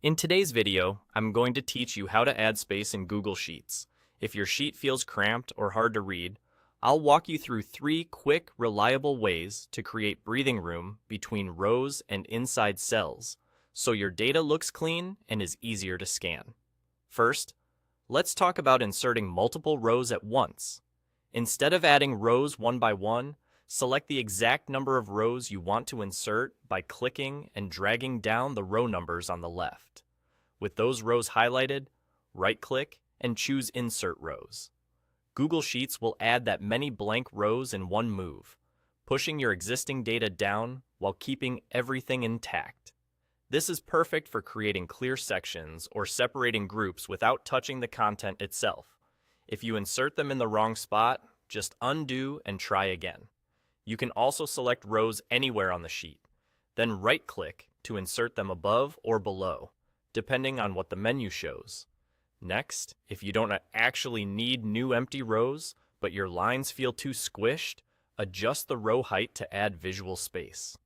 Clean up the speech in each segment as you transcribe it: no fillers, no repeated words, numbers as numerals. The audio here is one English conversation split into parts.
In today's video, I'm going to teach you how to add space in Google Sheets. If your sheet feels cramped or hard to read, I'll walk you through 3 quick, reliable ways to create breathing room between rows and inside cells, so your data looks clean and is easier to scan. First, let's talk about inserting multiple rows at once. Instead of adding rows one by one, select the exact number of rows you want to insert by clicking and dragging down the row numbers on the left. With those rows highlighted, right-click and choose Insert Rows. Google Sheets will add that many blank rows in one move, pushing your existing data down while keeping everything intact. This is perfect for creating clear sections or separating groups without touching the content itself. If you insert them in the wrong spot, just undo and try again. You can also select rows anywhere on the sheet, then right-click to insert them above or below, depending on what the menu shows. Next, if you don't actually need new empty rows, but your lines feel too squished, adjust the row height to add visual space.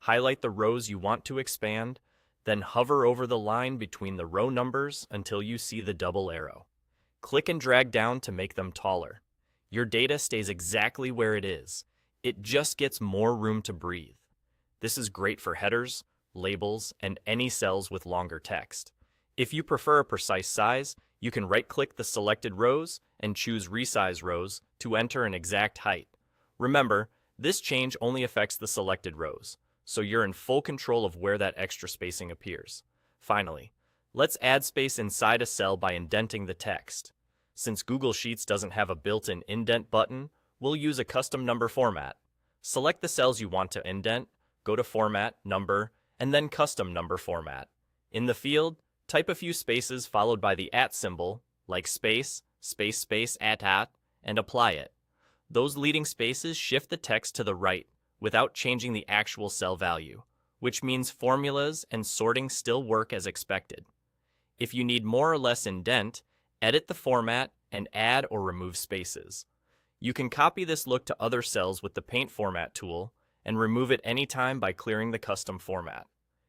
Highlight the rows you want to expand, then hover over the line between the row numbers until you see the double arrow. Click and drag down to make them taller. Your data stays exactly where it is. It just gets more room to breathe. This is great for headers, labels, and any cells with longer text. If you prefer a precise size, you can right-click the selected rows and choose Resize Rows to enter an exact height. Remember, this change only affects the selected rows, so you're in full control of where that extra spacing appears. Finally, let's add space inside a cell by indenting the text. Since Google Sheets doesn't have a built-in indent button, we'll use a custom number format. Select the cells you want to indent, go to Format, Number, and then Custom Number Format. In the field, type a few spaces followed by the @ symbol, like space, space, space, @ and apply it. Those leading spaces shift the text to the right without changing the actual cell value, which means formulas and sorting still work as expected. If you need more or less indent, edit the format and add or remove spaces. You can copy this look to other cells with the Paint Format tool and remove it anytime by clearing the custom format.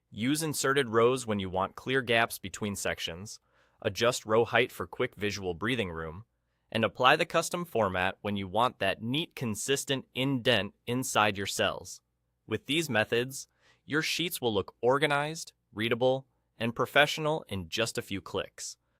Use inserted rows when you want clear gaps between sections, adjust row height for quick visual breathing room, and apply the custom format when you want that neat, consistent indent inside your cells. With these methods, your sheets will look organized, readable, and professional in just a few clicks.